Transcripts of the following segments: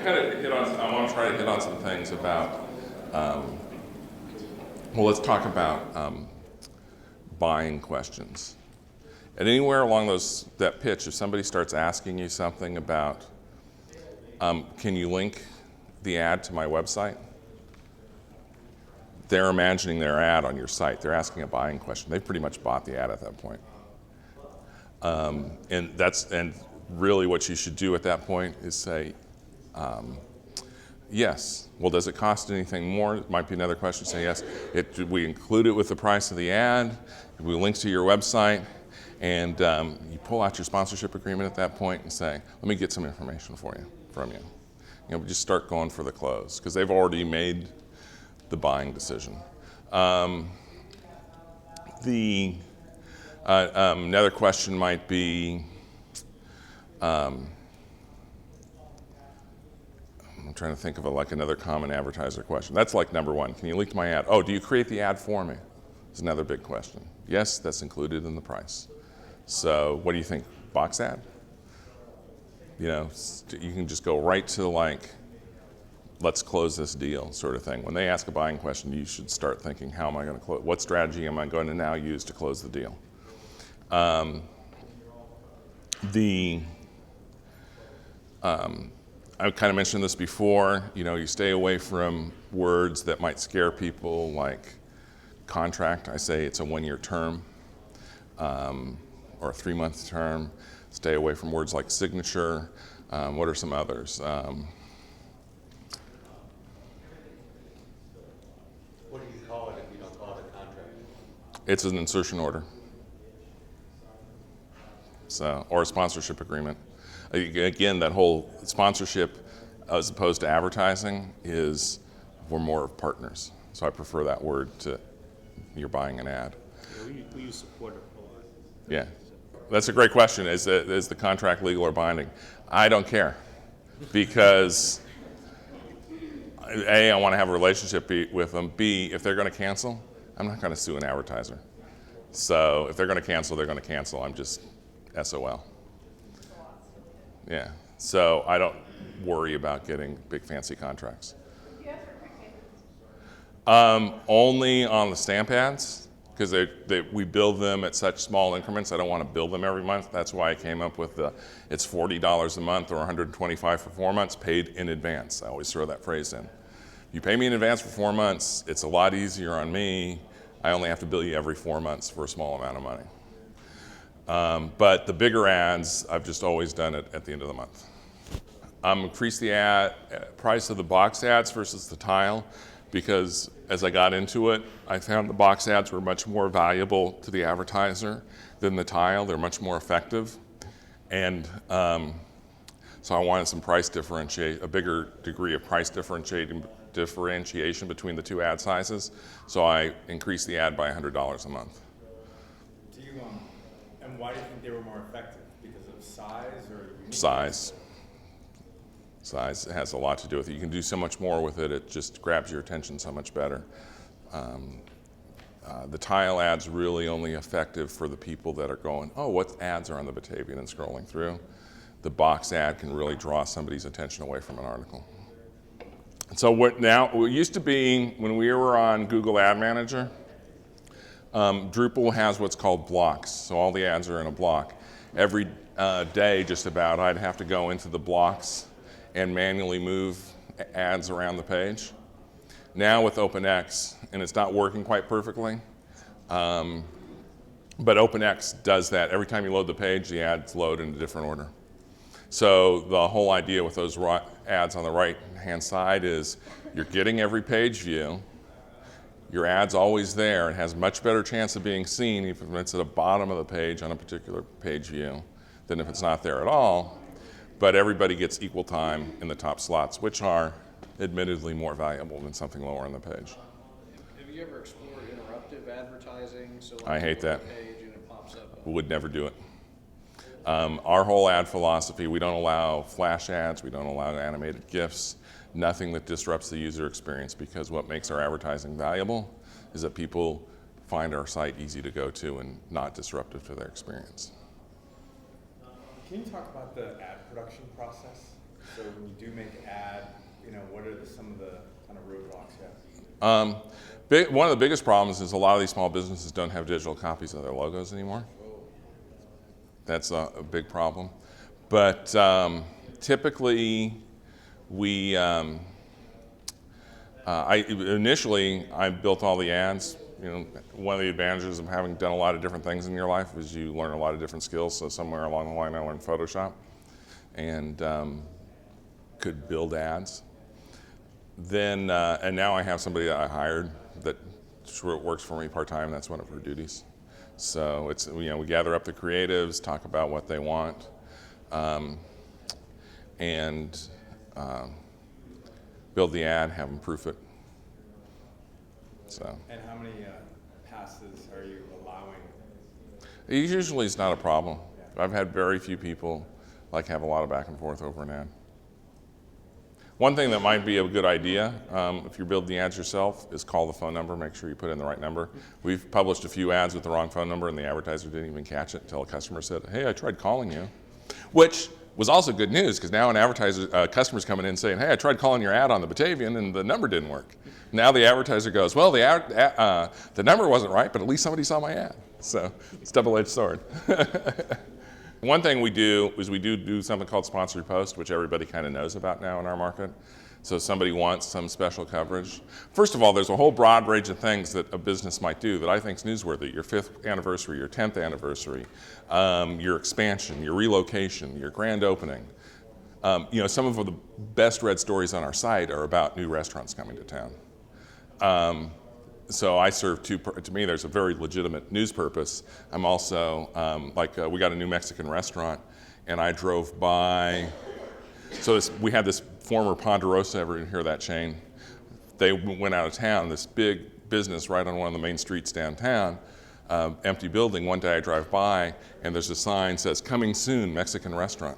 I want to try to hit on some things about, well, let's talk about buying questions. And anywhere along that pitch, if somebody starts asking you something about, can you link the ad to my website? They're imagining their ad on your site. They're asking a buying question. They've pretty much bought the ad at that point. And really what you should do at that point is say, yes. Well, does it cost anything more? It might be another question. Say yes. We include it with the price of the ad. We link to your website, and you pull out your sponsorship agreement at that point and say, let me get some information from you. Just start going for the close because they've already made the buying decision. Another question might be, I'm trying to think of another common advertiser question. That's like number one. Can you link to my ad? Oh, do you create the ad for me? Is another big question. Yes, that's included in the price. So what do you think? Box ad? You can just go right to let's close this deal sort of thing. When they ask a buying question, you should start thinking, how am I going to close? What strategy am I going to now use to close the deal? I kind of mentioned this before. You stay away from words that might scare people, like contract. I say it's a 1-year term or a 3-month term. Stay away from words like signature. What are some others? What do you call it if you don't call it a contract? It's an insertion order. Or a sponsorship agreement. Again, that whole sponsorship as opposed to advertising we're more of partners. So I prefer that word to you're buying an ad. Yeah, we use supporter a lot. Yeah. That's a great question. Is the contract legal or binding? I don't care because A, I want to have a relationship with them. B, if they're going to cancel, I'm not going to sue an advertiser. So if they're going to cancel, they're going to cancel. I'm just SOL. Yeah. So I don't worry about getting big fancy contracts. Only on the stamp ads, because we build them at such small increments. I don't want to build them every month. That's why I came up with it's $40 a month or $125 for 4 months paid in advance. I always throw that phrase in. You pay me in advance for 4 months, it's a lot easier on me. I only have to bill you every 4 months for a small amount of money. But the bigger ads, I've just always done it at the end of the month. Increase the price of the box ads versus the tile, because as I got into it, I found the box ads were much more valuable to the advertiser than the tile. They're much more effective. And so I wanted a bigger degree of price differentiation between the two ad sizes. So I increased the ad by $100 a month. And why do you think they were more effective? Because of size or uniqueness? Size. Size has a lot to do with it. You can do so much more with it. It just grabs your attention so much better. The tile ad's really only effective for the people that are going, oh, what ads are on the Batavian, and scrolling through. The box ad can really draw somebody's attention away from an article. So it used to be when we were on Google Ad Manager, Drupal has what's called blocks. So all the ads are in a block. Every day, just about, I'd have to go into the blocks and manually move ads around the page. Now with OpenX, and it's not working quite perfectly, but OpenX does that. Every time you load the page, the ads load in a different order. So the whole idea with those ads on the right-hand side is you're getting every page view. Your ad's always there. It has much better chance of being seen if it's at the bottom of the page on a particular page view than if it's not there at all. But everybody gets equal time in the top slots, which are admittedly more valuable than something lower on the page. Have you ever explored interruptive advertising? So I hate that. Page and it pops up. Would never do it. Our whole ad philosophy, we don't allow flash ads, we don't allow animated GIFs, nothing that disrupts the user experience, because what makes our advertising valuable is that people find our site easy to go to and not disruptive to their experience. Can you talk about the ad production process? So when you do make an ad, what are some of the kind of roadblocks you have? One of the biggest problems is a lot of these small businesses don't have digital copies of their logos anymore. That's a big problem. But typically, initially I built all the ads. One of the advantages of having done a lot of different things in your life is you learn a lot of different skills. So somewhere along the line, I learned Photoshop and could build ads. Then, and now I have somebody that I hired that works for me part-time. That's one of her duties. So it's, we gather up the creatives, talk about what they want, and build the ad, have them proof it. So. And how many passes are you allowing? Usually it's not a problem. I've had very few people have a lot of back and forth over an ad. One thing that might be a good idea, if you're building the ads yourself, is call the phone number, make sure you put in the right number. We've published a few ads with the wrong phone number and the advertiser didn't even catch it until a customer said, hey, I tried calling you. Which was also good news, because now an customer's coming in saying, hey, I tried calling your ad on the Batavian and the number didn't work. Now the advertiser goes, well, the number wasn't right, but at least somebody saw my ad. So it's a double-edged sword. One thing we do is we do something called sponsored post, which everybody kind of knows about now in our market. So if somebody wants some special coverage. First of all, there's a whole broad range of things that a business might do that I think is newsworthy. Your 5th anniversary, your 10th anniversary, your expansion, your relocation, your grand opening. Some of the best read stories on our site are about new restaurants coming to town. So I serve to me, there's a very legitimate news purpose. I'm also, we got a new Mexican restaurant, and I drove by. So we had this former Ponderosa, ever hear that chain? They went out of town, this big business right on one of the main streets downtown, empty building. One day I drive by, and there's a sign that says, coming soon, Mexican restaurant.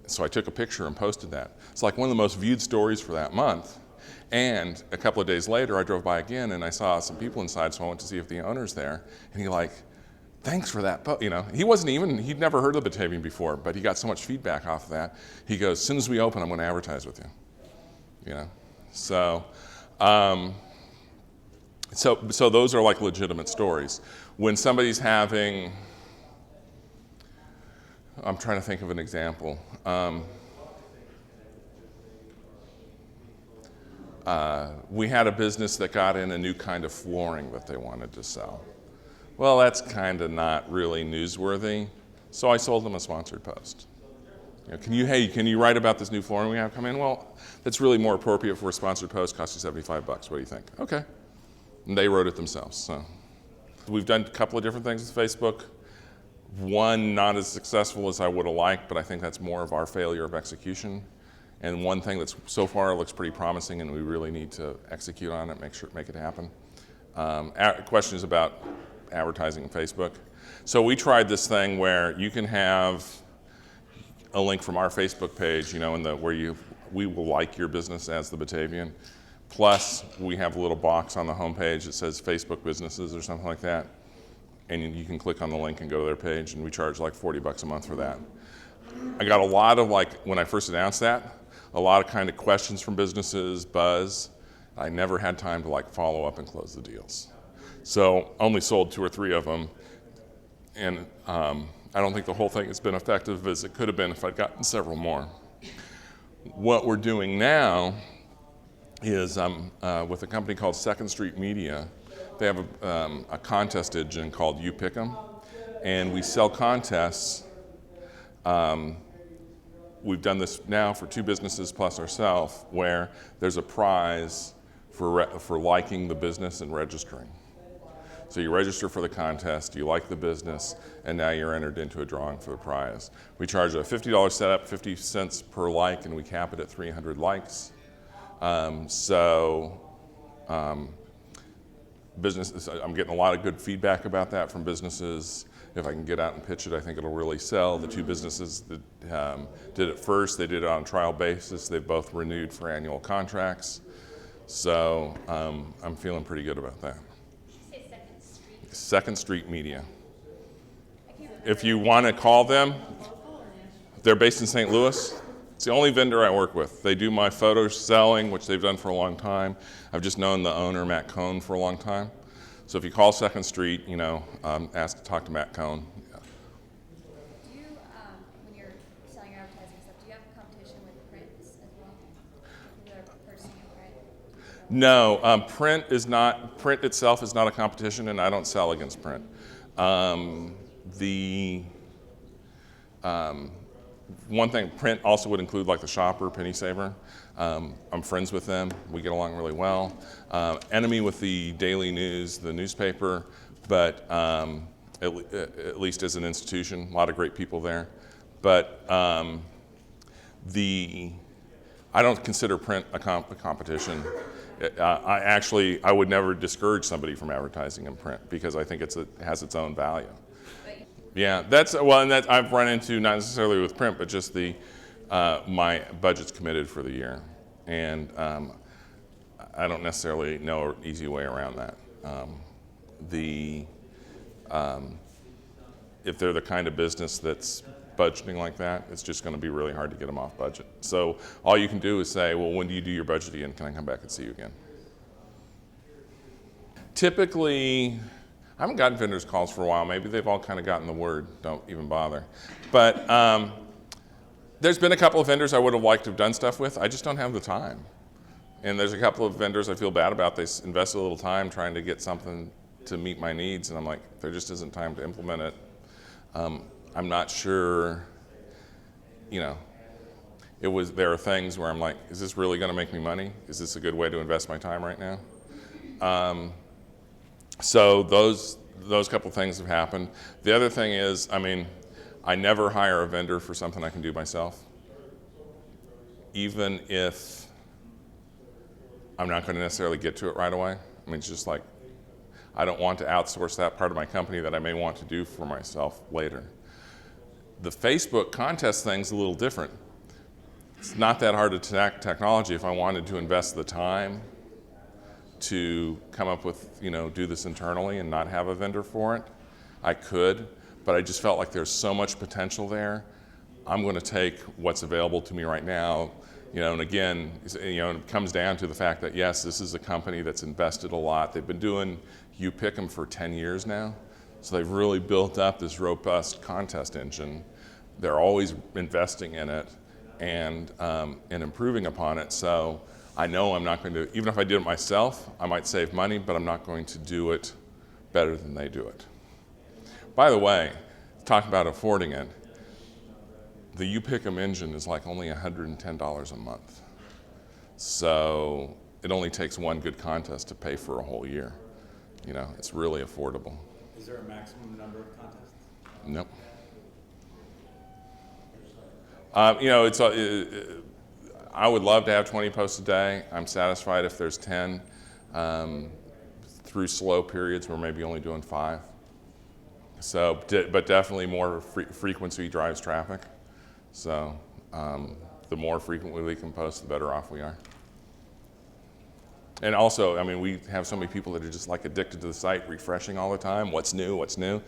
So I took a picture and posted that. It's like one of the most viewed stories for that month. And a couple of days later, I drove by again, and I saw some people inside, so I went to see if the owner's there. And thanks for that. He'd never heard of the Batavian before, but he got so much feedback off of that. He goes, as soon as we open, I'm going to advertise with you. So those are legitimate stories. When somebody's having, I'm trying to think of an example. We had a business that got in a new kind of flooring that they wanted to sell. Well, that's kind of not really newsworthy, so I sold them a sponsored post. Can you write about this new flooring we have come in? Well, that's really more appropriate for a sponsored post, costs you $75. What do you think? Okay. And they wrote it themselves. So we've done a couple of different things with Facebook. One not as successful as I would have liked, but I think that's more of our failure of execution. And one thing that's so far looks pretty promising, and we really need to execute on it, make it happen. Questions about advertising on Facebook. So we tried this thing where you can have a link from our Facebook page, where we will like your business as the Batavian. Plus, we have a little box on the homepage that says Facebook businesses or something like that. And you can click on the link and go to their page, and we charge $40 a month for that. I got a lot of, when I first announced that, a lot of kind of questions from businesses, buzz. I never had time to follow up and close the deals. So only sold 2 or 3 of them. And I don't think the whole thing has been effective as it could have been if I'd gotten several more. What we're doing now is with a company called Second Street Media. They have a contest engine called You Pick 'em, and we sell contests. We've done this now for 2 businesses plus ourselves, where there's a prize for liking the business and registering. So you register for the contest, you like the business, and now you're entered into a drawing for the prize. We charge a $50 setup, 50 cents per like, and we cap it at 300 likes. Businesses, I'm getting a lot of good feedback about that from businesses. If I can get out and pitch it, I think it'll really sell. The 2 businesses that did it first, they did it on a trial basis. They've both renewed for annual contracts. So I'm feeling pretty good about that. Did you say Second Street? Second Street Media. If you want to call them, they're based in St. Louis. It's the only vendor I work with. They do my photo selling, which they've done for a long time. I've just known the owner, Matt Cohn, for a long time. So if you call 2nd Street, ask to talk to Matt Cohn. Yeah. Do you, when you're selling your advertising stuff, do you have competition with print as well? People that are purchasing in print? No, print itself is not a competition, and I don't sell against print. One thing, print also would include like the Shopper, Penny Saver. I'm friends with them. We get along really well. Enemy with the Daily News, the newspaper, but at least as an institution, a lot of great people there. But I don't consider print a competition. I would never discourage somebody from advertising in print because I think it has its own value. Yeah, and I've run into not necessarily with print, but just my budget's committed for the year, and I don't necessarily know an easy way around that. If they're the kind of business that's budgeting like that, it's just going to be really hard to get them off budget. So all you can do is say, well, when do you do your budget again? Can I come back and see you again? Typically, I haven't gotten vendors calls for a while. Maybe they've all kind of gotten the word, don't even bother. But there's been a couple of vendors I would have liked to have done stuff with. I just don't have the time. And there's a couple of vendors I feel bad about. They invested a little time trying to get something to meet my needs, and I'm like, there just isn't time to implement it. I'm not sure, there are things where I'm like, is this really going to make me money? Is this a good way to invest my time right now? So those couple things have happened. The other thing is, I never hire a vendor for something I can do myself, even if I'm not going to necessarily get to it right away. It's just like, I don't want to outsource that part of my company that I may want to do for myself later. The Facebook contest thing's a little different. It's not that hard to technology. If I wanted to invest the time to come up with, do this internally and not have a vendor for it, I could, but I just felt like there's so much potential there. I'm going to take what's available to me right now, and again, it comes down to the fact that yes, this is a company that's invested a lot. They've been doing You Pick 'em for 10 years now, so they've really built up this robust contest engine. They're always investing in it and improving upon it. So I know I'm not going to, even if I did it myself, I might save money, but I'm not going to do it better than they do it. By the way, talking about affording it, the You Pick 'em engine is like only $110 a month. So it only takes one good contest to pay for a whole year. It's really affordable. Is there a maximum number of contests? Nope. I would love to have 20 posts a day. I'm satisfied if there's 10 through slow periods where maybe only doing 5. So, but definitely more frequency drives traffic. So the more frequently we can post, the better off we are. And also, we have so many people that are just like addicted to the site, refreshing all the time. What's new? What's new?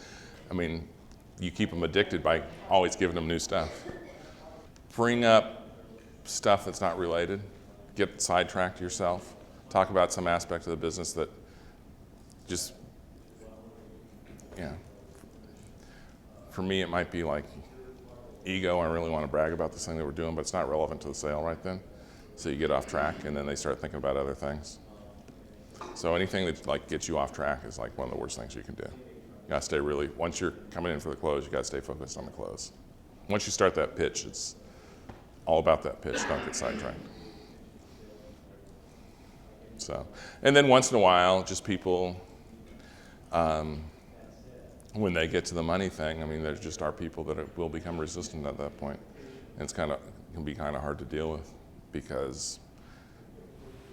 You keep them addicted by always giving them new stuff. Bring up stuff that's not related. Get sidetracked yourself. Talk about some aspect of the business that just, for me it might be like ego. I really want to brag about this thing that we're doing, but it's not relevant to the sale right then. So you get off track, and then they start thinking about other things. So anything that gets you off track is like one of the worst things you can do. You gotta stay once you're coming in for the close, you gotta stay focused on the close. Once you start that pitch, it's all about that pitch. Don't get sidetracked. So, and then once in a while, just people, when they get to the money thing, there just are people that will become resistant at that point. And it's can be kind of hard to deal with because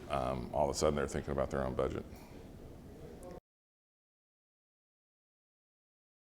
all of a sudden they're thinking about their own budget.